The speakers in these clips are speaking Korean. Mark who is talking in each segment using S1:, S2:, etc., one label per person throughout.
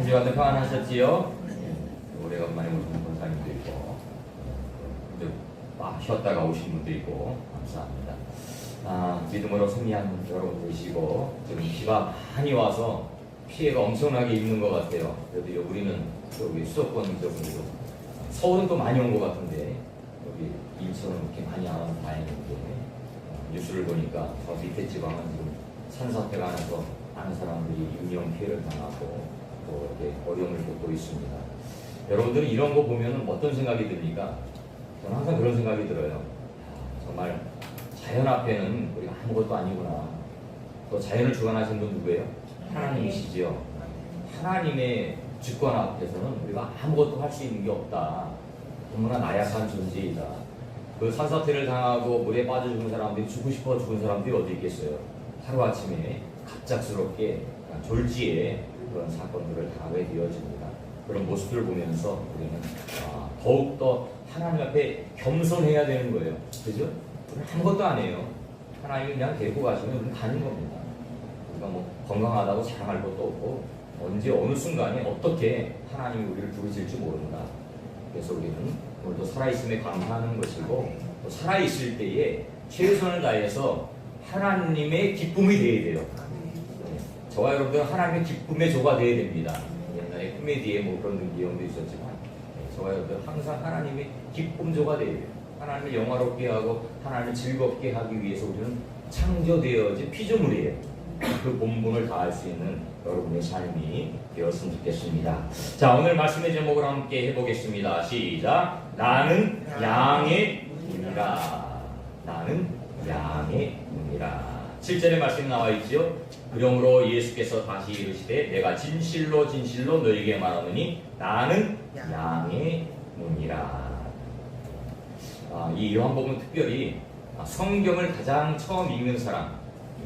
S1: 주간도 평안하셨지요? 오래간만에 오시는 권사님도 있고 쉬었다가 오신 분도 있고 감사합니다. 믿음으로 승리한 여러분 계시고 지금 비가 많이 와서 피해가 엄청나게 있는 것 같아요. 그래도 우리는 여기 수도권 쪽으로 서울은 또 많이 온 것 같은데 여기 인천은 그렇게 많이 안 와서 다행인데 뉴스를 보니까 저 밑에 지방은 지금 산사태가 나서 많은 사람들이 인명 피해를 당하고 또 이렇게 어려움을 겪고 있습니다. 여러분들은 이런 거 보면 어떤 생각이 듭니까? 저는 항상 그런 생각이 들어요. 정말 자연 앞에는 우리가 아무것도 아니구나. 또 자연을 주관하신 분 누구예요? 하나님이시지요. 하나님의 주권 앞에서는 우리가 아무것도 할 수 있는 게 없다. 너무나 나약한 존재이다. 그 산사태를 당하고 물에 빠져 죽은 사람들이 죽고 싶어 죽은 사람들이 어디 있겠어요? 하루아침에 갑작스럽게 졸지에 그런 사건들을 당하게 되어집니다. 그런 모습들을 보면서 우리는 더욱더 하나님 앞에 겸손해야 되는 거예요. 그죠? 우리는 아무것도 안 해요. 하나님이 그냥 데리고 가시면 우리는 가는 겁니다. 우리가 뭐 건강하다고 자랑할 것도 없고 언제 어느 순간에 어떻게 하나님이 우리를 부르실지 모른다. 그래서 우리는 오늘도 살아있음에 감사하는 것이고 또 살아있을 때에 최선을 다해서 하나님의 기쁨이 되어야 돼요. 저와 여러분들은 하나님의 기쁨의 조가 되어야 됩니다. 옛날에 코미디에 뭐 그런 내용도 있었지만 저와 여러분들은 항상 하나님의 기쁨조가 되어야 돼요. 하나님을 영화롭게 하고 하나님을 즐겁게 하기 위해서 우리는 창조되어진 피조물이에요. 그 본분을 다할 수 있는 여러분의 삶이 되었으면 좋겠습니다. 자, 오늘 말씀의 제목을 함께 해보겠습니다. 시작. 나는 양의 문이라. 나는 양의 문이라. 7절의 말씀이 나와 있죠. 그러므로 예수께서 다시 이르시되 내가 진실로 진실로 너희에게 말하노니 나는 양의 문이라. 이 요한복음은 특별히 성경을 가장 처음 읽는 사람,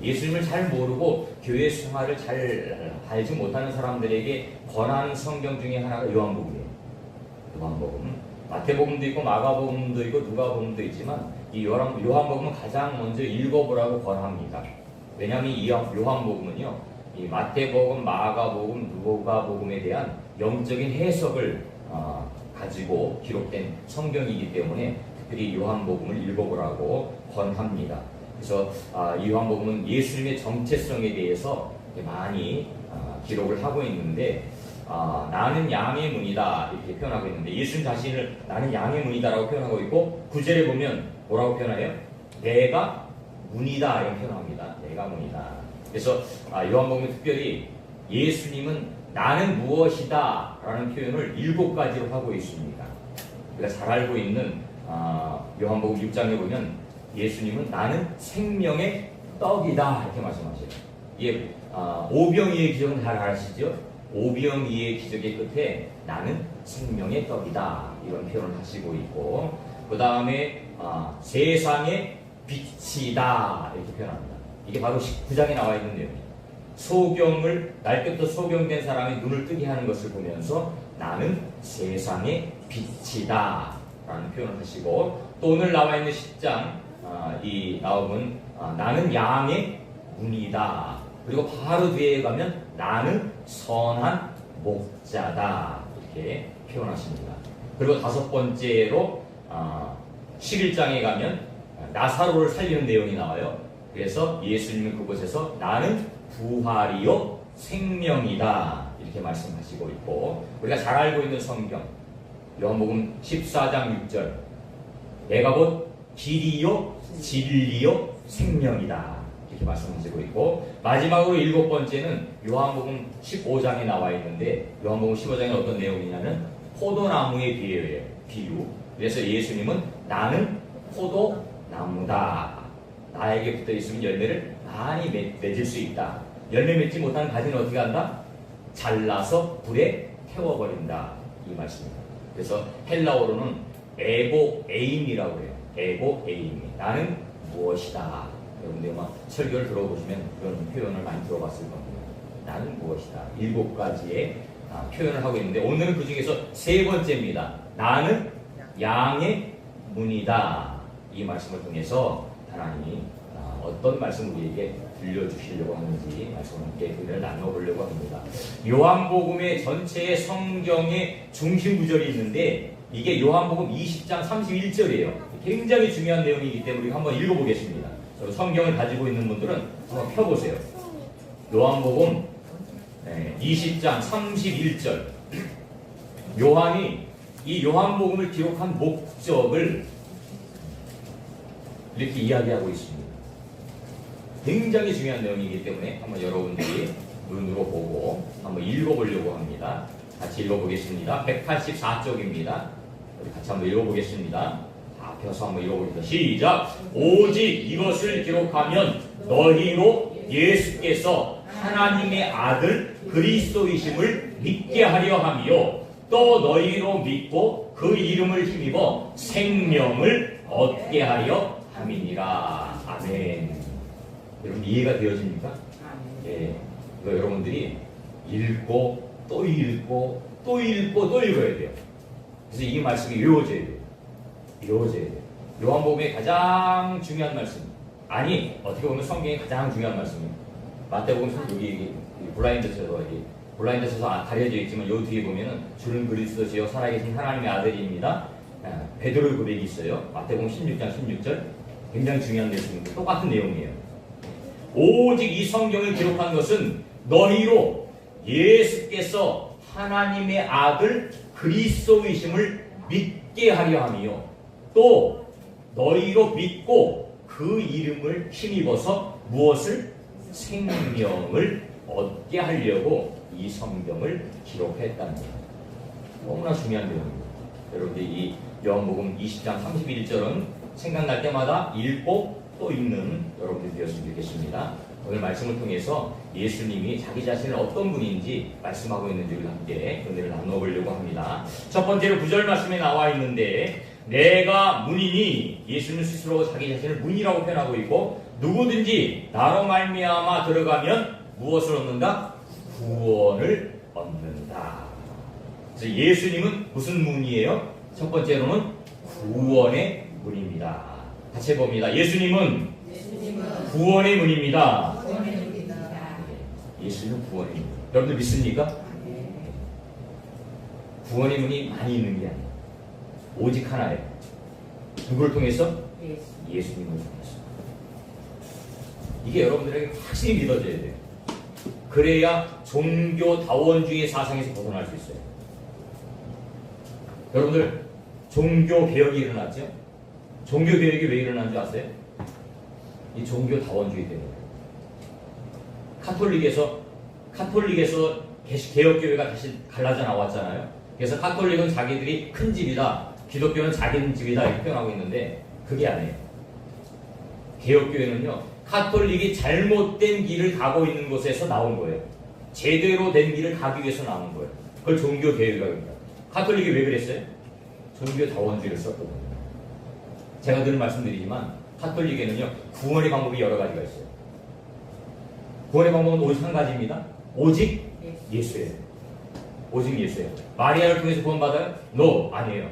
S1: 예수님을 잘 모르고 교회 생활을 잘 알지 못하는 사람들에게 권하는 성경 중에 하나가 요한복음이에요. 요한복음, 마태복음도 있고 마가복음도 있고 누가복음도 있지만 이 요한복음은 가장 먼저 읽어보라고 권합니다. 왜냐하면 이 요한복음은요, 이 마태복음, 마가복음, 누가복음에 대한 영적인 해석을 가지고 기록된 성경이기 때문에 특별히 요한복음을 읽어보라고 권합니다. 그래서 이 요한복음은 예수님의 정체성에 대해서 많이 기록을 하고 있는데 나는 양의 문이다 이렇게 표현하고 있는데 예수님 자신을 나는 양의 문이다라고 표현하고 있고 9절에 보면 뭐라고 표현해요? 내가 문이다 이렇게 표현합니다. 내가 문이다. 그래서 요한복음은 특별히 예수님은 나는 무엇이다 라는 표현을 7가지로 하고 있습니다. 우리가 잘 알고 있는 요한복음 6장에 보면 예수님은 나는 생명의 떡이다 이렇게 말씀하셔요. 이게 오병이의 기적은 잘 아시죠? 오병이의 기적의 끝에 나는 생명의 떡이다 이런 표현을 하시고 있고 그 다음에 세상의 빛이다 이렇게 표현합니다. 이게 바로 19장에 나와 있는 내용이에요. 소경을 날때부터 소경된 사람이 눈을 뜨게 하는 것을 보면서 나는 세상의 빛이다 라는 표현을 하시고 또 오늘 나와 있는 10장 이 나오면 나는 양의 문이다. 그리고 바로 뒤에 가면 나는 선한 목자다 이렇게 표현하십니다. 그리고 5번째로 11장에 가면 나사로를 살리는 내용이 나와요. 그래서 예수님은 그곳에서 나는 부활이요 생명이다 이렇게 말씀하시고 있고 우리가 잘 알고 있는 성경 요한복음 14장 6절 내가 곧 길이요 진리요 생명이다 이렇게 말씀하시고 있고 마지막으로 7번째는 요한복음 15장에 나와 있는데 요한복음 15장에 어떤 내용이냐면 포도나무의 비유. 그래서 예수님은 나는 포도나무다. 나에게 붙어 있으면 열매를 많이 맺을 수 있다. 열매 맺지 못하는 가지는 어떻게 한다? 잘라서 불에 태워버린다 이 말씀입니다. 그래서 헬라어로는 에고에임이라고 해요. 에고에임이 나는 무엇이다. 여러분들 막 설교를 들어보시면 그런 표현을 많이 들어봤을 겁니다. 나는 무엇이다. 7가지의 표현을 하고 있는데 오늘은 그 중에서 3번째입니다. 나는 양의 문이다. 이 말씀을 통해서 하나님이 어떤 말씀을 우리에게 들려주시려고 하는지 말씀을 함께 은혜를 나눠보려고 합니다. 요한복음의 전체의 성경의 중심 구절이 있는데 이게 요한복음 20장 31절이에요. 굉장히 중요한 내용이기 때문에 우리가 한번 읽어보겠습니다. 성경을 가지고 있는 분들은 한번 펴보세요. 요한복음 20장 31절. 요한이 이 요한복음을 기록한 목적을 이렇게 이야기하고 있습니다. 굉장히 중요한 내용이기 때문에 한번 여러분들이 눈으로 보고 한번 읽어보려고 합니다. 같이 읽어보겠습니다. 184쪽입니다. 우리 같이 한번 읽어보겠습니다. 다 펴서 한번 읽어보겠습니다. 시작! 오직 이것을 기록하면 너희로 예수께서 하나님의 아들 그리스도이심을 믿게 하려 함이요 또 너희로 믿고 그 이름을 힘입어 생명을 얻게 하려 함이니라. 아멘. 여러분 이해가 되어집니까? 예. 이거 여러분들이 읽고 또 읽고 또 읽고 또 읽어야 돼요. 그래서 이 말씀이 외워져야 돼요. 외워져야 돼요. 요한복음의 가장 중요한 말씀. 아니 어떻게 보면 성경의 가장 중요한 말씀이에요. 마태복음 여기 블라인드에서 가려져 있지만 요 뒤에 보면은 주는 그리스도시요 살아계신 하나님의 아들입니다. 베드로의 고백이 있어요. 마태복음 16장 16절. 굉장히 중요한 내용인데 똑같은 내용이에요. 오직 이 성경을 기록한 것은 너희로 예수께서 하나님의 아들 그리스도이심을 믿게 하려 함이요 또 너희로 믿고 그 이름을 힘입어서 무엇을? 생명을 얻게 하려고 이 성경을 기록했다는 거예요. 너무나 중요한 내용입니다. 여러분들이 이 요한복음 20장 31절은 생각날 때마다 읽고 또 읽는 여러분들이 되었으면 좋겠습니다. 오늘 말씀을 통해서 예수님이 자기 자신을 어떤 분인지 말씀하고 있는지를 함께 은혜를 나눠보려고 합니다. 첫 번째로 9절 말씀에 나와 있는데 내가 문이니 예수는 스스로 자기 자신을 문이라고 표현하고 있고 누구든지 나로 말미암아 들어가면 무엇을 얻는다? 구원을 얻는다. 그래서 예수님은 무슨 문이에요? 첫 번째로는 구원의 문입니다. 같이 해봅니다. 예수님은 구원의 문입니다. 예수님은 구원의 문. 여러분들 믿습니까? 구원의 문이 많이 있는 게 아니에요. 오직 하나예요. 누구를 통해서? 예수님을 통해서. 이게 여러분들에게 확실히 믿어져야 돼요. 그래야 종교다원주의 사상에서 벗어날 수 있어요. 여러분들 종교개혁이 일어났죠? 종교개혁이 왜 일어난 줄 아세요? 이 종교다원주의 때문에. 카톨릭에서 개혁교회가 다시 갈라져 나왔잖아요. 그래서 카톨릭은 자기들이 큰 집이다, 기독교는 자기 집이다 이렇게 표현하고 있는데 그게 아니에요. 개혁교회는요, 카톨릭이 잘못된 길을 가고 있는 곳에서 나온 거예요. 제대로 된 길을 가기 위해서 나온 거예요. 그걸 종교개혁이라고 합니다. 카톨릭이 왜 그랬어요? 종교다원주의를 썼거든요. 제가 늘 말씀드리지만 카톨릭에는요 구원의 방법이 여러 가지가 있어요. 구원의 방법은 오직 한 가지입니다. 오직 예수예요. 오직 예수예요. 마리아를 통해서 구원받아요? No, 아니에요.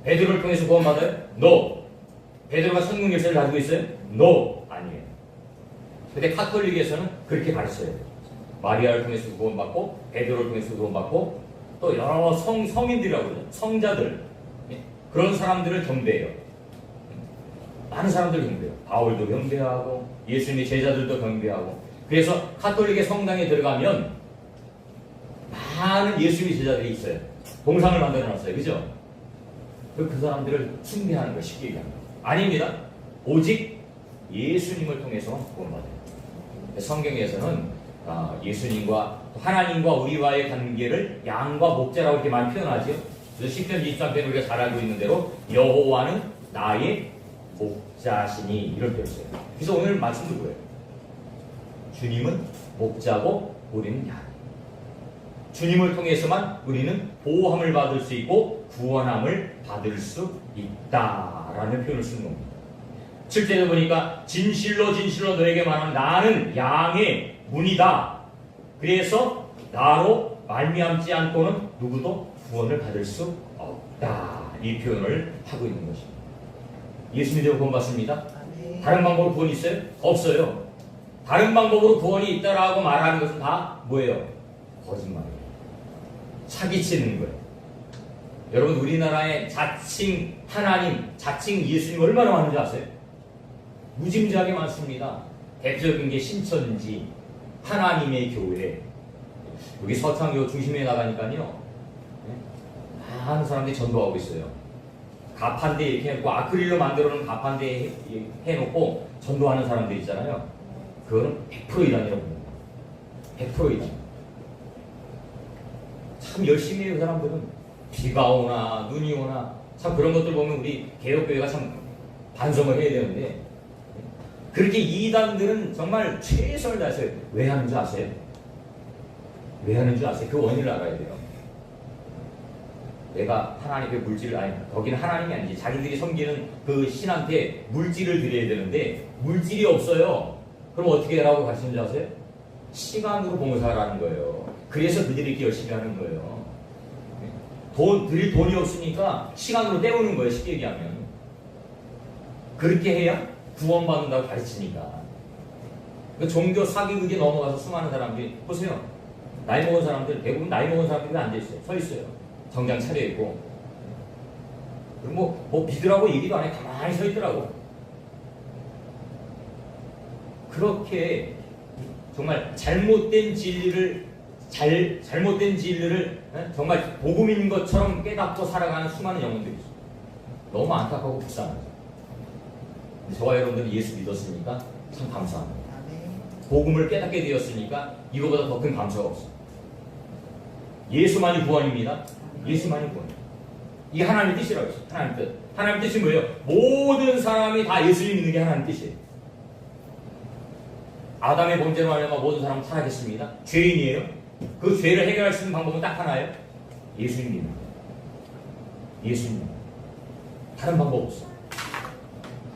S1: 베드로를 통해서 구원받아요? No. 베드로가 천국 열쇠를 가지고 있어요? No, 아니에요. 근데 카톨릭에서는 그렇게 가르쳐요. 마리아를 통해서 구원받고 베드로를 통해서 구원받고 또 여러 성인들이라고 그러죠. 성자들, 그런 사람들을 경배해요. 많은 사람들 경배해요. 바울도 경배하고 예수님의 제자들도 경배하고. 그래서 카톨릭의 성당에 들어가면 많은 예수님의 제자들이 있어요. 동상을 만들어놨어요. 그죠? 그 사람들을 숭배하는 거 쉽게 얘기합니다. 아닙니다. 오직 예수님을 통해서 구원받아요. 성경에서는 예수님과 하나님과 우리와의 관계를 양과 목자라고 이렇게 많이 표현하죠. 그래서 시편 23편에 우리가 잘 알고 있는 대로 여호와는 나의 목자시니 이런 표현을 써요. 그래서 오늘 말씀도 뭐예요? 주님은 목자고 우리는 양. 주님을 통해서만 우리는 보호함을 받을 수 있고 구원함을 받을 수 있다라는 표현을 쓰는 겁니다. 7절에 보니까 진실로 진실로 너에게 말하는 나는 양의 문이다. 그래서 나로 말미암지 않고는 누구도 구원을 받을 수 없다. 이 표현을 하고 있는 것입니다. 예수 믿어 구원 받습니다. 다른 방법으로 구원이 있어요? 없어요. 다른 방법으로 구원이 있다라고 말하는 것은 다 뭐예요? 거짓말이에요. 사기치는 거예요. 여러분, 우리나라에 자칭 하나님, 자칭 예수님 얼마나 많은지 아세요? 무짐지하게 많습니다. 대표적인 게 신천지, 하나님의 교회. 여기 서창교 중심에 나가니까요, 많은 사람들이 전도하고 있어요. 가판대 이렇게 해놓고, 아크릴로 만들어놓은 가판대 해놓고 전도하는 사람들 있잖아요. 그거는 100% 이단이라고 봅니다. 100% 이단. 참 열심히 해요, 그 사람들은. 비가 오나 눈이 오나 참 그런 것들 보면 우리 개혁교회가 참 반성을 해야 되는데, 그렇게 이단들은 정말 최선을 다해서 왜 하는 줄 아세요? 왜 하는 줄 아세요? 그 원인을 알아야 돼요. 내가 하나님의 물질을, 아니 거기는 하나님이 아니지, 자기들이 섬기는 그 신한테 물질을 드려야 되는데 물질이 없어요. 그럼 어떻게 하라고 가르치는 줄 아세요? 시간으로 봉사하라는 거예요. 그래서 그들이 이렇게 열심히 하는 거예요. 드릴 돈이 없으니까 시간으로 때우는 거예요, 쉽게 얘기하면. 그렇게 해야 구원받는다고 가르치니까. 그 종교 사기극에 넘어가서 수많은 사람들이, 보세요, 나이 먹은 사람들, 대부분 나이 먹은 사람들이 앉아있어요. 서 있어요. 정장 차려입고. 그리고 뭐 믿으라고 얘기도 안 해. 가만히 서 있더라고. 그렇게 정말 잘못된 진리를 정말 복음인 것처럼 깨닫고 살아가는 수많은 영혼들이 있어요. 너무 안타깝고 불쌍하죠. 저와 여러분들이 예수 믿었으니까 참 감사합니다. 복음을 깨닫게 되었으니까 이거보다 더 큰 감사가 없어요. 예수만이 구원입니다. 예수만이 구원입니다. 이게 하나님의 뜻이라고 했어요. 하나님 뜻. 하나님 뜻이 뭐예요? 모든 사람이 다 예수를 믿는 게 하나님 뜻이에요. 아담의 범죄로 말미암아 모든 사람은 타락했습니다. 죄인이에요. 그 죄를 해결할 수 있는 방법은 딱 하나예요. 예수님입니다. 예수님. 다른 방법 없어요.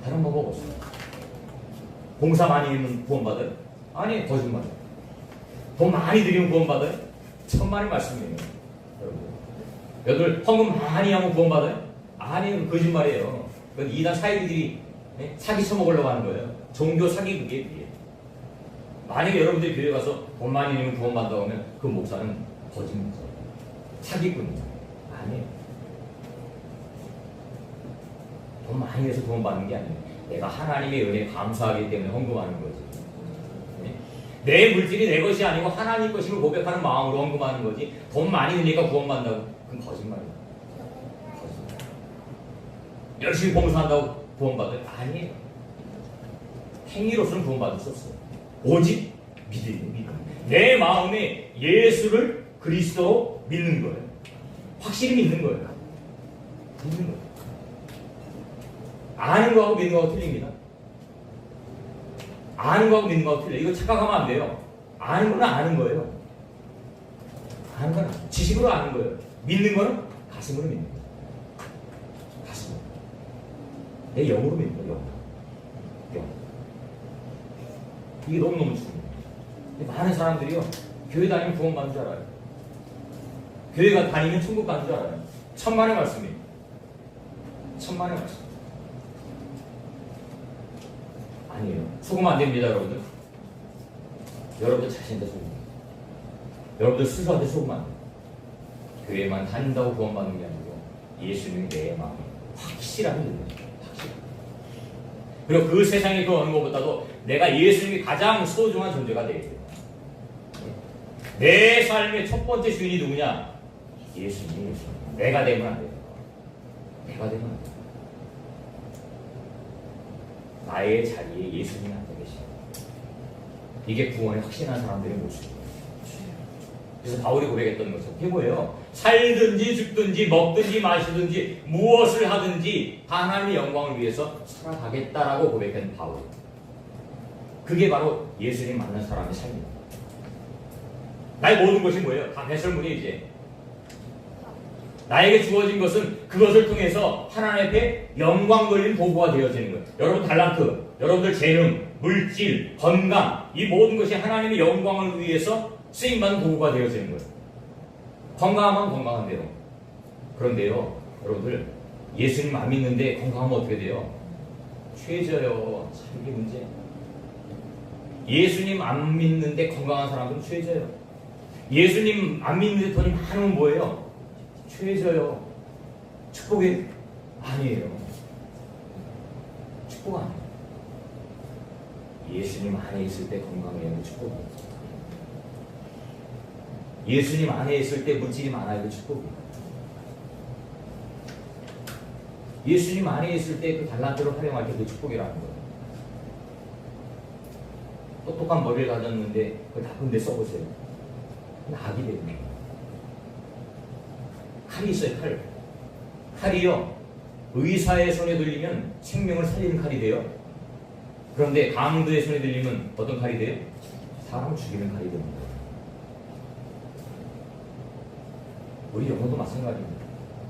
S1: 다른 방법 없어요. 봉사 많이 하면 구원받아요? 아니, 거짓말이에요. 돈 많이 드리면 구원받아요? 천만의 말씀이에요. 여러분, 헌금 많이 하면 구원받아요? 아니, 거짓말이에요. 그건 이단 사이비들이 사기 쳐먹으려고 하는 거예요. 종교 사기극에 비해. 만약에 여러분들이 교회 가서 돈 많이 내면 구원받는다고 하면 그 목사는 거짓말이죠. 사기꾼이에요. 아니에요. 돈 많이 내서 구원받는 게 아니에요. 내가 하나님의 은혜에 감사하기 때문에 헌금하는 거지. 내 물질이 내 것이 아니고 하나님 것임을 고백하는 마음으로 헌금하는 거지. 돈 많이 내니까 구원받는다고. 그건 거짓말이에요. 거짓말. 열심히 봉사한다고 구원받아요? 아니에요. 행위로서는 구원받을 수 없어요. 오직 믿음. 내 마음에 예수를 그리스도로 믿는 거예요. 확실히 믿는 거예요. 믿는 거예요. 아는 거하고 믿는 거하고 틀립니다. 아는 거하고 믿는 거하고 틀려요. 이거 착각하면 안 돼요. 아는 거는 아는 거예요. 아는 거는 지식으로 아는 거예요. 믿는 거는 가슴으로 믿는 거예요. 가슴으로. 내 영으로 믿는 거예요. 영. 이게 너무너무 중요해요. 많은 사람들이요, 교회 다니면 구원받는 줄 알아요. 교회가 다니면 천국 가는 줄 알아요. 천만의 말씀이에요. 천만의 말씀. 아니에요. 속으면 안 됩니다, 여러분들. 여러분들 자신한테 속으면. 여러분들 스스로한테 속으면 안 돼요. 교회만 다닌다고 구원받는 게 아니고 예수님이 내 마음에 확실하게 믿는 거예요. 확실하게. 그리고 그 세상에 그 어느 것보다도 내가 예수님이 가장 소중한 존재가 되어야 돼요. 내 삶의 첫 번째 주인이 누구냐? 예수님. 내가 되면 안 돼요. 내가 되면 안 돼요. 나의 자리에 예수님이 앉아 계십니다. 이게 구원에 확신한 사람들의 모습이에요. 그래서 바울이 고백했던 것은 그게 뭐예요? 살든지 죽든지 먹든지 마시든지 무엇을 하든지 다 하나님의 영광을 위해서 살아가겠다라고 고백한 바울. 그게 바로 예수님 만난 사람의 삶입니다. 나의 모든 것이 뭐예요? 다 배설물이 이제. 나에게 주어진 것은 그것을 통해서 하나님 앞에 영광 돌린 도구가 되어지는 거예요. 여러분 달란트, 여러분들 재능, 물질, 건강, 이 모든 것이 하나님의 영광을 위해서 쓰임받는 도구가 되어지는 거예요. 건강하면 건강한데요. 그런데요, 여러분들 예수님 안 믿는데 건강하면 어떻게 돼요? 최저요. 참 이게 문제. 예수님 안 믿는데 건강한 사람들은 죄져요. 예수님 안 믿는데 돈이 많으면 뭐예요? 죄져요. 축복이 아니에요. 축복 아니에요. 예수님 안에 있을 때 건강해요. 축복이에요. 예수님 안에 있을 때 물질이 많아요. 축복이에요. 예수님 안에 있을 때 그 달란트를 활용할 때 그 축복이라는 거예요. 똑똑한 머리를 가졌는데 그 나쁜 데 써보세요. 악이 됩니다. 칼이 있어요. 칼. 칼이요. 의사의 손에 들리면 생명을 살리는 칼이 돼요. 그런데 강도의 손에 들리면 어떤 칼이 돼요? 사람을 죽이는 칼이 됩니다. 우리 영혼도 마찬가지입니다.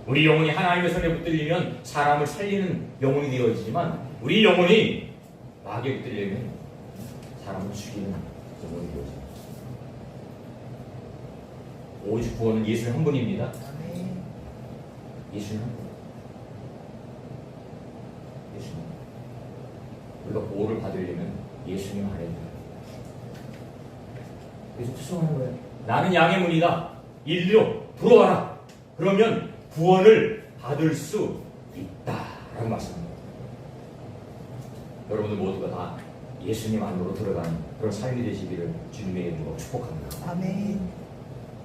S1: 우리 영혼이 하나님의 손에 붙들리면 사람을 살리는 영혼이 되어지지만 우리 영혼이 마귀에 붙들리면 사람을 죽이는 영혼이 되어집니다. 오직 구원은 예수 한 분입니다. 예수 한 분. 예수님. 우리가 보호를 받으려면 예수님 안에 있다. 그래서 투성하는 거예요. 나는 양의 문이다. 일로 들어와라. 그러면 구원을 받을 수 있다라고 말씀합니다. 여러분들 모두가 다 예수님 안으로 들어가는 그런 삶이 되시기를 주님의 이름으로 축복합니다.
S2: 아멘.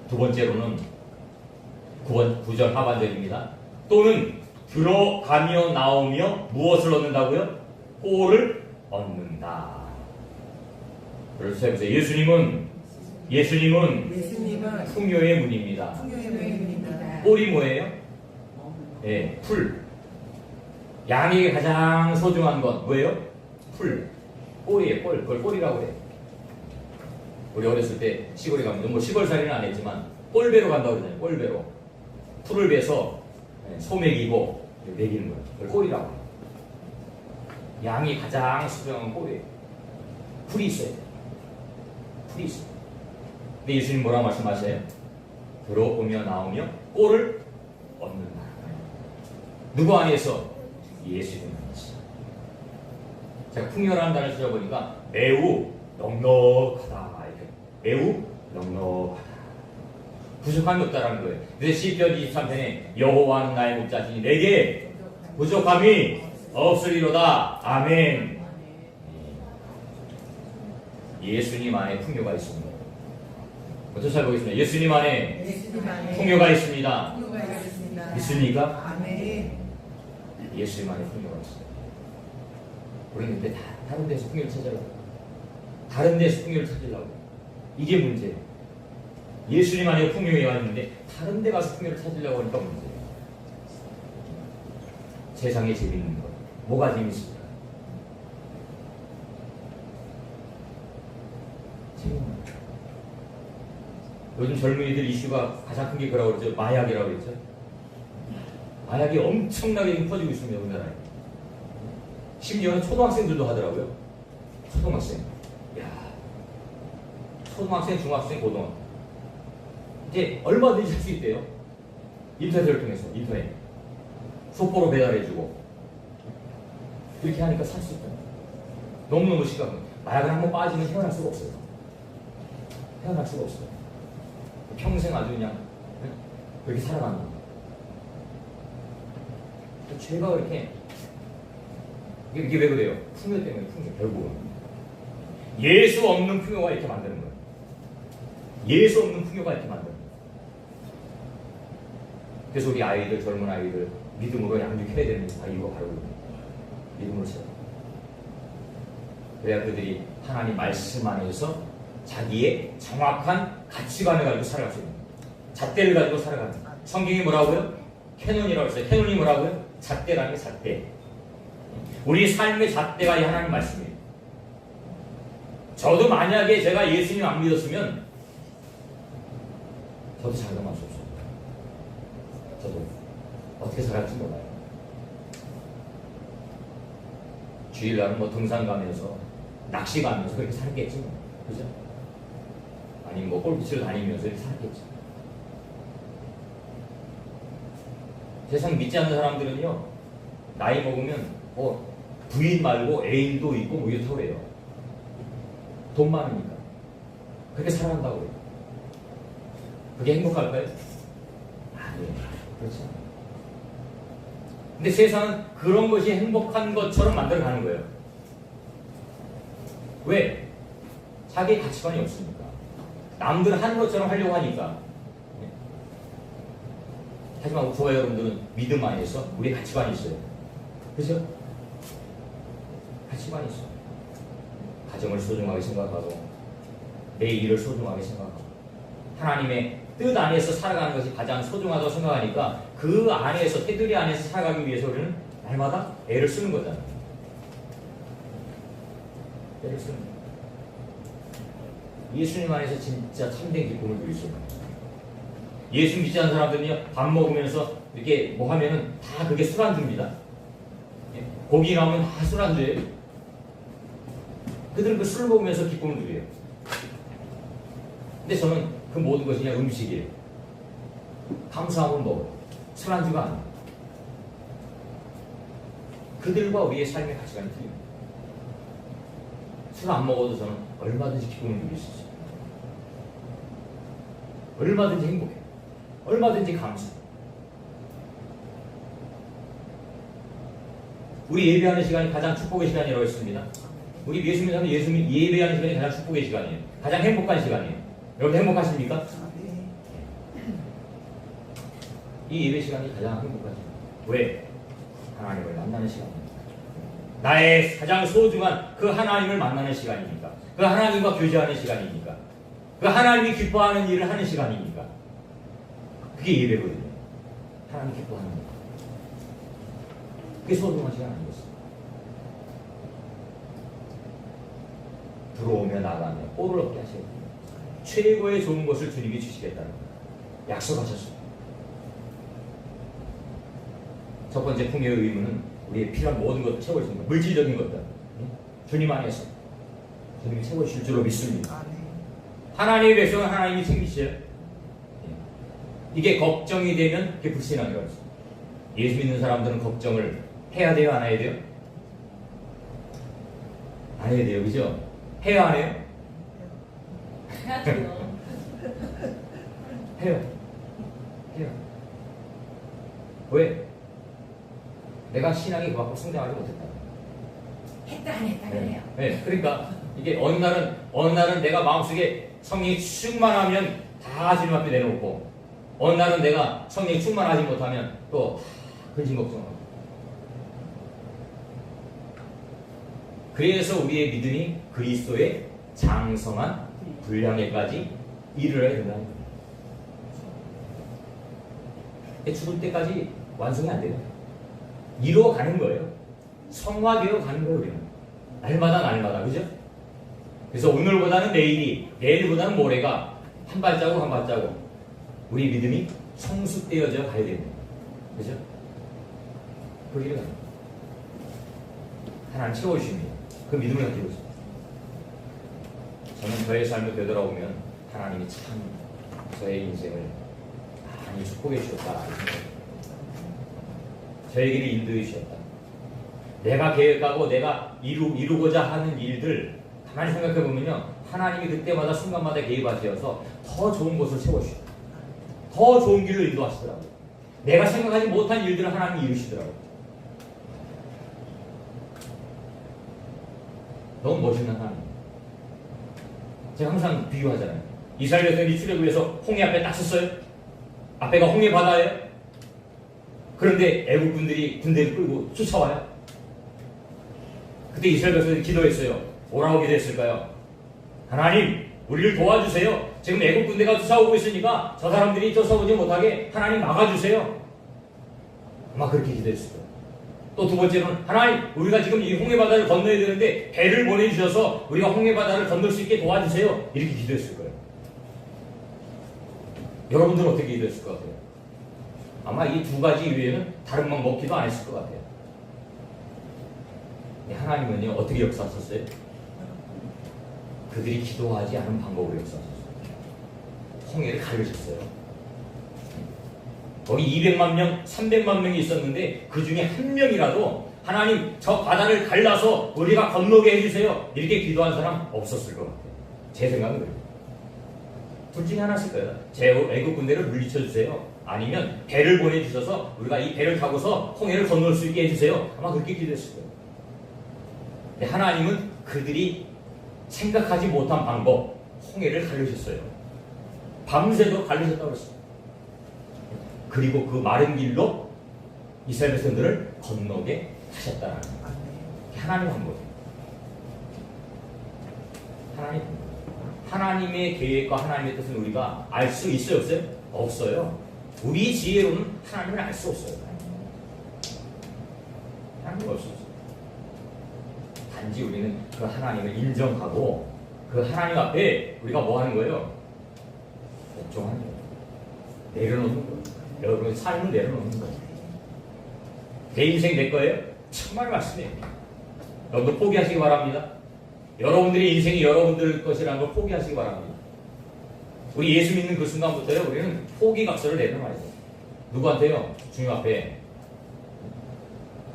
S1: 두 번째로는 9절 하반절입니다. 또는 들어가며 나오며 무엇을 얻는다고요? 꼴을 얻는다. 그래서 해보세요. 예수님은 풍요의 문입니다. 꼴이 뭐예요? 풀. 양에게 가장 소중한 건 뭐예요? 풀. 꼴이에요. 꼴. 그걸 꼴이라고 해요. 우리 어렸을 때 시골에 가면 뭐 시골살이는 안 했지만 꼴배로 간다고 그러잖아요. 꼴배로. 풀을 베서 소 먹이고 먹이는 거예요. 그걸 꼴이라고 해요. 양이 가장 소중한 꼴이에요. 풀이 있어야 돼요. 풀이 있어요. 근데 예수님 뭐라고 말씀하세요? 들어오며 나오며 꼴을 얻는다. 누구 안에서? 예수님 안에서. 제가 풍요라는 단어를 찾아보니까 매우 넉넉하다. 이렇게. 매우 넉넉하다. 부족함이 없다라는 거예요. 그래서 시편 23편에 여호와는 나의 목자시니 내게 부족함이 없으리로다. 아멘. 예수님 안에 풍요가 있습니다. 먼저 살펴보겠습니다. 예수님 안에 풍요가 있습니다. 믿습니까?
S2: 아멘.
S1: 예수님 안에 풍요가 있어요. 우리는 근데 다른 데서 풍요를 찾으려고. 다른 데서 풍요를 찾으려고. 이게 문제예요. 예수님 안에 풍요가 있는데 다른 데 가서 풍요를 찾으려고 하니까 문제예요. 세상에 재밌는 것. 뭐가 재밌습니까? 재밌는 것. 요즘 젊은이들 이슈가 가장 큰 게 뭐라고 그러죠? 마약이라고 그랬죠? 마약이 엄청나게 퍼지고 있습니다, 우리나라에. 심지어는 초등학생들도 하더라고요. 초등학생. 야, 초등학생, 중학생, 고등학생. 이제 얼마든지 할 수 있대요. 인터넷을 통해서, 인터넷. 속보로 배달해주고. 이렇게 하니까 살 수 있다. 너무너무 심각해. 마약을 한번 빠지면 헤어날 수가 없어요. 헤어날 수가 없어요. 평생 아주 그냥 그렇게 살아간다. 죄가 이렇게 이게 왜 그래요? 풍요 때문에 풍요 결국은 예수 없는 풍요가 이렇게 만드는 거예요. 예수 없는 풍요가 이렇게 만드는 거예요. 그래서 우리 아이들 젊은 아이들 믿음으로 양육해야 되는 이유가 바로 믿음으로 세워. 그래야 그들이 하나님 말씀 안에서 자기의 정확한 가치관을 가지고 살아갈 수 있는 거예요. 잣대를 가지고 살아가는 거예요. 성경이 뭐라고요? 캐논이라고 했어요. 캐논이 뭐라고요? 잣대라는 게 잣대. 우리 삶의 잣대가 이 하나님 말씀이에요. 저도 만약에 제가 예수님 안 믿었으면 저도 자금할 수 없어요. 저도 어떻게 살았지 몰라요. 주일날은 뭐 등산 가면서 낚시 가면서 그렇게 살겠지 뭐. 그죠? 아니면 뭐 골프치러 다니면서 이렇게 살겠지. 세상 믿지 않는 사람들은요, 나이 먹으면 뭐 부인 말고 애인도 있고 뭐 이렇다고 그래요. 돈 많으니까. 그렇게 살아간다고요. 그게 행복할까요? 아니에요. 그렇지 않아요. 근데 세상은 그런 것이 행복한 것처럼 만들어가는 거예요. 왜? 자기의 가치관이 없으니까. 남들 하는 것처럼 하려고 하니까. 하지만 저와 여러분들은 믿음 안에서 우리의 가치관이 있어요. 그죠? 가치관이 있어요. 가정을 소중하게 생각하고 내 일을 소중하게 생각하고 하나님의 뜻 안에서 살아가는 것이 가장 소중하다고 생각하니까 그 안에서, 테두리 안에서 살아가기 위해서 우리는 날마다 애를 쓰는 거잖아요. 애를 쓰는 거예요. 예수님 안에서 진짜 참된 기쁨을 누릴 수 있는 거예요. 예수 믿지 않는 사람들은요, 밥 먹으면서 이렇게 뭐 하면은 다 그게 술안주입니다. 고기 나오면 다 술안주예요. 그들은 그 술 먹으면서 기쁨을 누려요. 근데 저는 그 모든 것이 그냥 음식이에요. 감사함을 먹어요. 술안주가 아니에요. 그들과 우리의 삶의 가치관이 틀립니다. 술 안 먹어도 저는 얼마든지 기쁨을 누릴 수 있어요. 얼마든지 행복해요. 얼마든지 감사해요. 우리 예배하는 시간이 가장 축복의 시간이라고 했습니다. 우리 예수 믿는 사람은 예배하는 시간이 가장 축복의 시간이에요. 가장 행복한 시간이에요. 여러분 행복하십니까? 이 예배 시간이 가장 행복한 시간. 왜? 하나님을 만나는 시간입니다. 나의 가장 소중한 그 하나님을 만나는 시간이니까. 그 하나님과 교제하는 시간이니까. 그 하나님이 기뻐하는 일을 하는 시간이니까. 그게 예배거든요. 하나님 기뻐하는 거. 그게 소중한 시간 아니겠어요? 들어오며 나가며 꼴을 얻게 하셔야 돼요. 최고의 좋은 것을 주님이 주시겠다는 거예요. 약속하셨어요. 첫 번째 풍요의 의무는 우리의 필요한 모든 것을 채워주는 거예요. 물질적인 것들. 주님 안에서 주님이 채워주실 줄로 믿습니다. 하나님의 백성은 하나님이 챙기시죠. 이게 걱정이 되면 그게 불신앙이라고 했어요. 예수 믿는 사람들은 걱정을 해야 돼요? 안 해야 돼요? 안 해야 돼요. 그죠? 해요? 안 해요?
S2: 해야죠.
S1: 해요. 해요. 왜? 내가 신앙이 그만큼 성장하지 못했다.
S2: 했다 안 했다 그래요.
S1: 네. 그러니까 이게 어느 날은 내가 마음속에 성령이 충만하면 다 주님 앞에 내놓고 어느 날은 내가 성령이 충만하지 못하면 또 근심 걱정하고. 그래서 우리의 믿음이 그리스도의 장성한 분량에까지 이르러야 된다는 거예요. 죽을 때까지 완성이 안 돼요. 이루어가는 거예요. 성화되어 가는 거예요. 우리는 날마다 그죠? 그래서 오늘보다는 내일이, 내일보다는 모레가 한 발자국 한 발자국 우리 믿음이 성숙되어져 가야 됩니다. 그죠? 그 길을 갑니다. 하나님 채워주십니다. 그 믿음을 가지고 있습니다. 저는 저의 삶을 되돌아보면 하나님이 참 저의 인생을 많이 축복해 주셨다. 저에게는 인도해 주셨다. 내가 계획하고 내가 이루고자 하는 일들 가만히 생각해 보면요, 하나님이 그때마다 순간마다 개입하셔서 더 좋은 곳을 채워주시고 더 좋은 길을 인도하시더라고요. 내가 생각하지 못한 일들을 하나님이 이루시더라고요. 너무 멋있는 하나님. 제가 항상 비유하잖아요. 이스라엘 백성들이 출애굽해서 홍해 앞에 딱 섰어요. 앞에가 홍해 바다예요. 그런데 애국 군들이 군대를 끌고 쫓아와요. 그때 이스라엘 백성들이 기도했어요. 뭐라고 기도했을까요? 하나님, 우리를 도와주세요. 지금 애국 군대가 쫓아오고 있으니까 저 사람들이 쫓아오지 못하게 하나님 막아주세요. 아마 그렇게 기도했을 거예요. 또 두 번째로는 하나님, 우리가 지금 이 홍해 바다를 건너야 되는데 배를 보내주셔서 우리가 홍해 바다를 건널 수 있게 도와주세요. 이렇게 기도했을 거예요. 여러분들은 어떻게 기도했을 것 같아요? 아마 이 두 가지 이외에는 다른 방법 기도 안 했을 것 같아요. 하나님은요, 어떻게 역사하셨어요? 그들이 기도하지 않은 방법으로 역사하셨어요. 홍해를 가르셨어요. 거기 200만 명, 300만 명이 있었는데 그 중에 한 명이라도 하나님 저 바다를 갈라서 우리가 건너게 해주세요. 이렇게 기도한 사람 없었을 것 같아요. 제 생각은 그래요. 둘 중에 하나일 거예요. 제 애국 군대를 물리쳐 주세요. 아니면 배를 보내주셔서 우리가 이 배를 타고서 홍해를 건널 수 있게 해주세요. 아마 그렇게 기도했을 거예요. 근데 하나님은 그들이 생각하지 못한 방법, 홍해를 가르셨어요. 밤새도록 가르셨다고 했어요. 그리고 그 마른 길로 이스라엘 백성들을 건너게 하셨다는 거예요. 하나님 한 거예요. 하나님의 계획과 하나님의 뜻은 우리가 알 수 있어요, 없어요? 없어요. 우리 지혜로는 하나님을 알 수 없어요. 하나님을 알 수 없어요. 단지 우리는 그 하나님을 인정하고 그 하나님 앞에 우리가 뭐 하는 거예요? 복종하는 거예요. 내려놓는 거예요. 여러분의 삶을 내려놓는 거예요. 내 인생 내 거예요? 정말 말씀이에요. 여러분도 포기하시기 바랍니다. 여러분들의 인생이 여러분들 것이라는 걸 포기하시기 바랍니다. 우리 예수 믿는 그 순간부터요, 우리는 포기각서를 내려놔야 돼요. 누구한테요? 주님 앞에.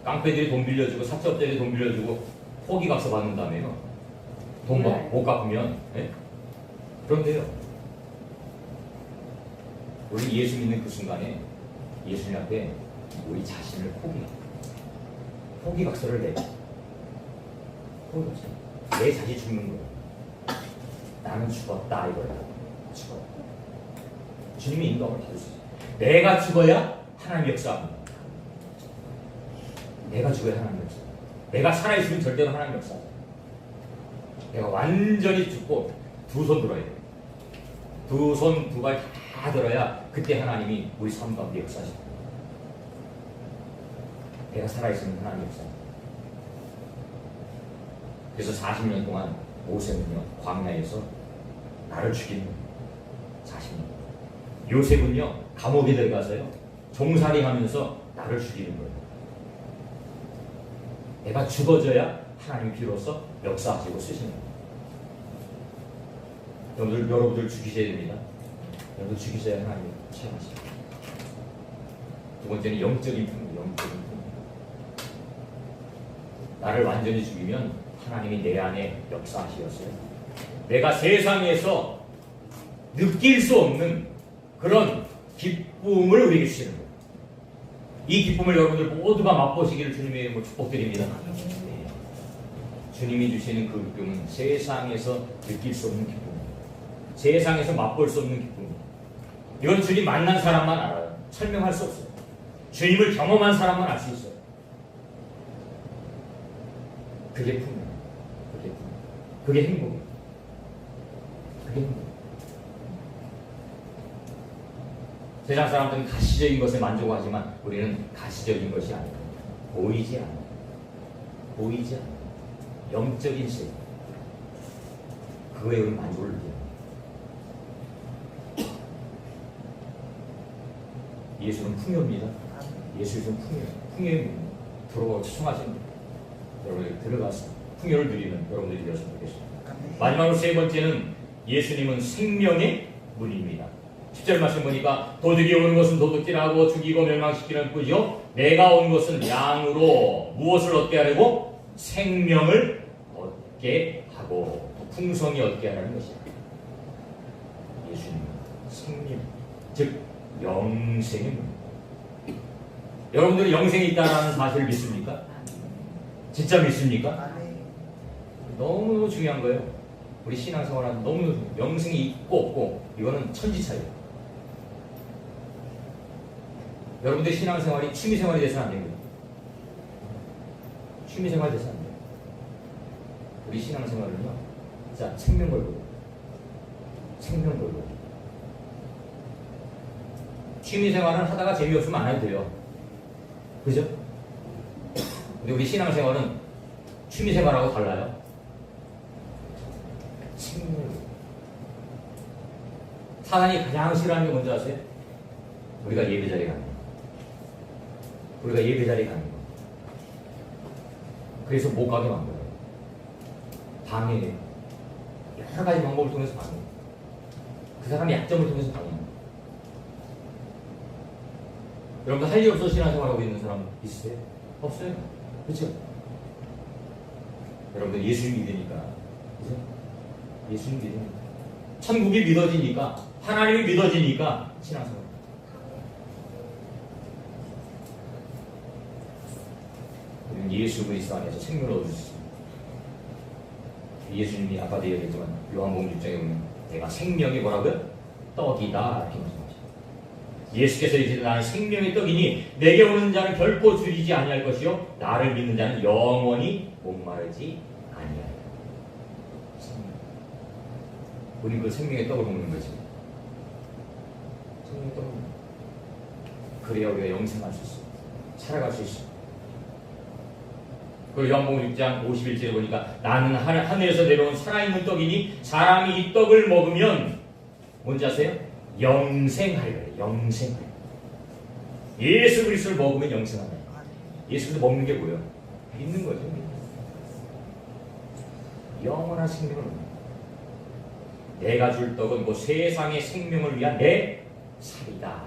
S1: 깡패들이 돈 빌려주고 사채업자들이 돈 빌려주고 포기각서 받는 다음에요. 돈 못 갚으면, 네? 그런데요, 우리 예수 믿는 그 순간에 예수님 앞에 우리 자신을 포기각서를 내요. 포기각서. 내 자신 죽는 거예요. 나는 죽었다 이거예요. 죽었다. 주님이 인도함을 받으시죠. 내가 죽어야 하나님 역사합니다. 내가 죽어야 하나님 역사. 내가 살아있으면 절대로 하나님 역사. 내가 완전히 죽고 두 손 들어야 돼요. 두 손, 두 발 다 들어야 그때 하나님이 우리 삶 가운데 역사하십니다. 내가 살아있으면 하나님 역사. 그래서 40년 동안 모세는요, 광야에서 나를 죽이는 40년. 요셉은요, 감옥에 들어가서요, 종살이 하면서 나를 죽이는 거예요. 내가 죽어져야 하나님 비로소 역사하시고 쓰시는 거예요. 여러분들 죽이셔야 됩니다. 여러분들 죽이셔야 하나님 체험하십니다. 두 번째는 영적인 풍요, 영적인 풍요. 나를 완전히 죽이면 하나님이 내 안에 역사하시었어요. 내가 세상에서 느낄 수 없는 그런 기쁨을 우리에게 주시는 거예요. 이 기쁨을 여러분들 모두가 맛보시기를 주님의 이름으로 축복드립니다. 네. 주님이 주시는 그 기쁨은 세상에서 느낄 수 없는 기쁨입니다. 세상에서 맛볼 수 없는 기쁨입니다. 이건 주님 만난 사람만 알아요. 설명할 수 없어요. 주님을 경험한 사람만 알 수 있어요. 그게 풍요예요. 그게 행복이에요. 그게 행복이에요. 세상 사람들은 가시적인 것에 만족하지만 우리는 가시적인 것이 아니고 보이지 않아요. 보이지 않아요. 영적인 세계. 그거에 우리 만족을 느껴요. 예수는 풍요입니다. 예수는 풍요예요. 풍요에 들어가고 추송하십니다. 여러분들이 들어가서 풍요를 누리는 여러분들이 되었으면 좋겠습니다. 마지막으로 세 번째는 예수님은 생명의 문입니다. 10절 말씀 보니까 도둑이 오는 것은 도둑질하고 죽이고 멸망시키는 뿐이요 내가 온 것은 양으로 무엇을 얻게 하려고? 생명을 얻게 하고 풍성히 얻게 하라는 것이야. 예수님은 생명, 즉 영생의 문. 여러분들은 영생이 있다는 사실을 믿습니까? 진짜 믿습니까? 너무 중요한 거예요. 우리 신앙생활은 너무 영생이 있고 없고 이거는 천지차이예요. 여러분들 신앙생활이 취미생활이 돼서는 안 됩니다. 취미생활 돼서는 안 돼요. 우리 신앙생활은요, 자, 생명 걸고 생명 걸고 취미생활은 하다가 재미없으면 안 해도 돼요. 그죠? 근데 우리 신앙생활은 취미생활하고 달라요. 사단이 가장 싫어하는 게 뭔지 아세요? 우리가 예배자리에 가는 거. 우리가 예배자리에 가는 거. 그래서 못 가게 만들어요. 방해해요. 여러 가지 방법을 통해서 방해해요. 그 사람의 약점을 통해서 방해해요. 여러분들 할 일 없어 신앙생활하고 있는 사람 있으세요? 없어요. 그렇죠? 여러분들 예수님 믿으니까, 그죠? 예수님 믿으니까, 천국이 믿어지니까, 하나님이 믿어지니까 신앙생활. 우리는 예수 그리스도 안에서 생명을 얻을 수 있습니다. 예수님이 아까도 얘기했지만 요한복음 6장에 보면 내가 생명이 뭐라고요? 떡이다 이렇게 말씀하셨어요. 예수께서 이제 나는 생명의 떡이니 내게 오는 자는 결코 줄이지 아니할 것이요 나를 믿는 자는 영원히 목마르지 아니하리라. 우리는 그 생명의 떡을 먹는 거지. 생명의 떡을 먹는 그래야 우리가 영생할 수 있어. 살아갈 수 있어. 그리고 요한복음 6장 51절에 보니까 나는 하늘에서 내려온 살아있는 떡이니 사람이 이 떡을 먹으면 뭔지 아세요? 영생하리라. 영생하리라. 예수 그리스도를 먹으면 영생하리라. 예수 그리스도 먹는 게 뭐예요? 믿는 거죠. 영원한 생명을 먹는 거예요. 내가 줄 떡은 뭐 세상의 생명을 위한 내 살이다.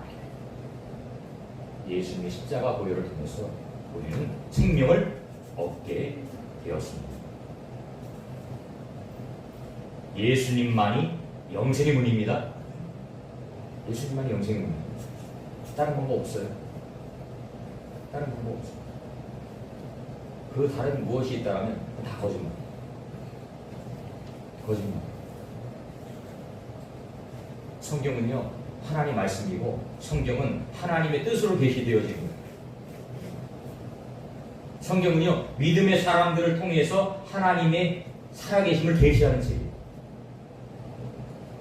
S1: 예수님의 십자가 보혈을 통해서 우리는 생명을 얻게 되었습니다. 예수님만이 영생의 문입니다. 예수님만이 영생의 문입니다. 다른 방법 없어요. 다른 방법 없어요. 그 다른 무엇이 있다면 다 거짓말. 거짓말. 성경은요 하나님 말씀이고 성경은 하나님의 뜻으로 계시되어진 거예요. 성경은요 믿음의 사람들을 통해서 하나님의 살아계심을 계시하는 책이에요.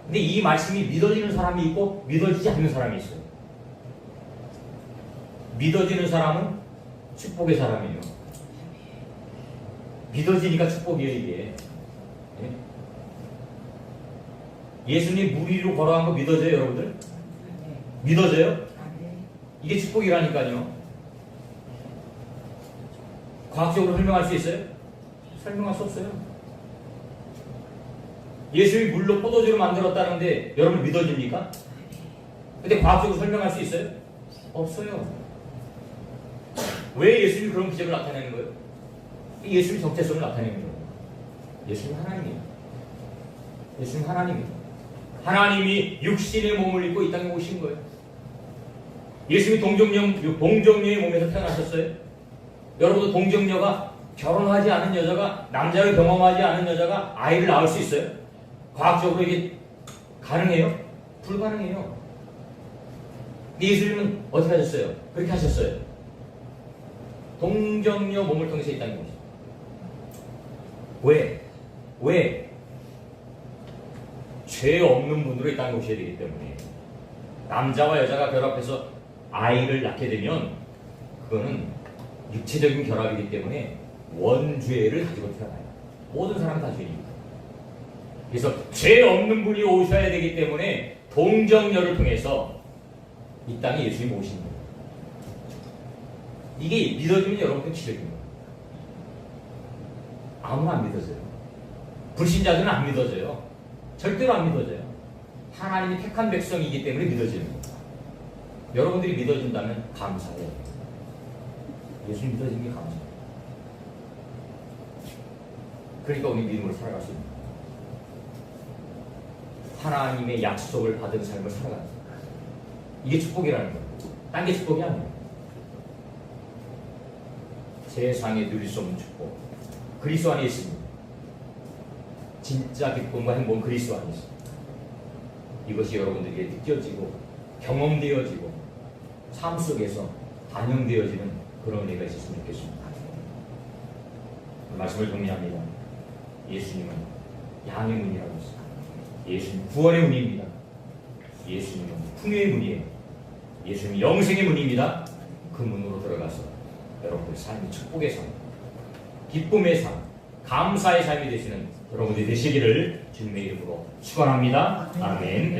S1: 근데 이 말씀이 믿어지는 사람이 있고 믿어지지 않는 사람이 있어요. 믿어지는 사람은 축복의 사람이에요. 믿어지니까 축복이에요 이게. 예수님 물 위로 걸어간 거 믿어져요 여러분들? 믿어져요? 이게 축복이라니까요. 과학적으로 설명할 수 있어요? 설명할 수 없어요. 예수님이 물로 포도주를 만들었다는데 여러분 믿어집니까? 근데 과학적으로 설명할 수 있어요? 없어요. 왜 예수님이 그런 기적을 나타내는 거예요? 예수님이 정체성을 나타내는 거예요. 예수님 하나님이에요. 예수님 하나님이에요. 하나님이 육신의 몸을 입고 이 땅에 오신 거예요. 예수님이 동정녀의 몸에서 태어나셨어요. 여러분도 동정녀가 결혼하지 않은 여자가 남자를 경험하지 않은 여자가 아이를 낳을 수 있어요? 과학적으로 이게 가능해요? 불가능해요. 예수님은 어떻게 하셨어요? 그렇게 하셨어요. 동정녀 몸을 통해서 이 땅에 오셨어요. 왜? 죄 없는 분으로 이 땅에 오셔야 되기 때문에 남자와 여자가 결합해서 아이를 낳게 되면 그거는 육체적인 결합이기 때문에 원죄를 가지고 태어나요. 모든 사람은 다 죄입니다. 그래서 죄 없는 분이 오셔야 되기 때문에 동정녀를 통해서 이 땅에 예수님이 오신 거예요. 이게 믿어지면 여러분들 기적입니다. 아무나 안 믿어져요. 불신자들은 안 믿어져요. 절대로 안 믿어져요. 하나님이 택한 백성이기 때문에 믿어지는 겁니다. 여러분들이 믿어진다면 감사해요. 예수님 믿어지는 게 감사해요. 그러니까 우리 믿음으로 살아갈 수 있는 거예요. 하나님의 약속을 받은 삶을 살아가는 거예요. 이게 축복이라는 거예요. 딴 게 축복이 아니에요. 세상에 누릴 수 없는 축복. 그리스도 안에 있습니다. 진짜 기쁨과 행복은 그리스도 안에 있습니다. 이것이 여러분들에게 느껴지고 경험되어지고 삶 속에서 반영되어지는 그런 은혜가 있었으면 좋겠습니다. 말씀을 정리합니다. 예수님은 양의 문이라고 했습니다. 예수님은 구원의 문입니다. 예수님은 풍요의 문이에요. 예수님은 영생의 문입니다. 그 문으로 들어가서 여러분의 삶이 축복의 삶, 기쁨의 삶, 감사의 삶이 되시는 여러분들이 되시기를 주님의 이름으로 축원합니다. 아멘.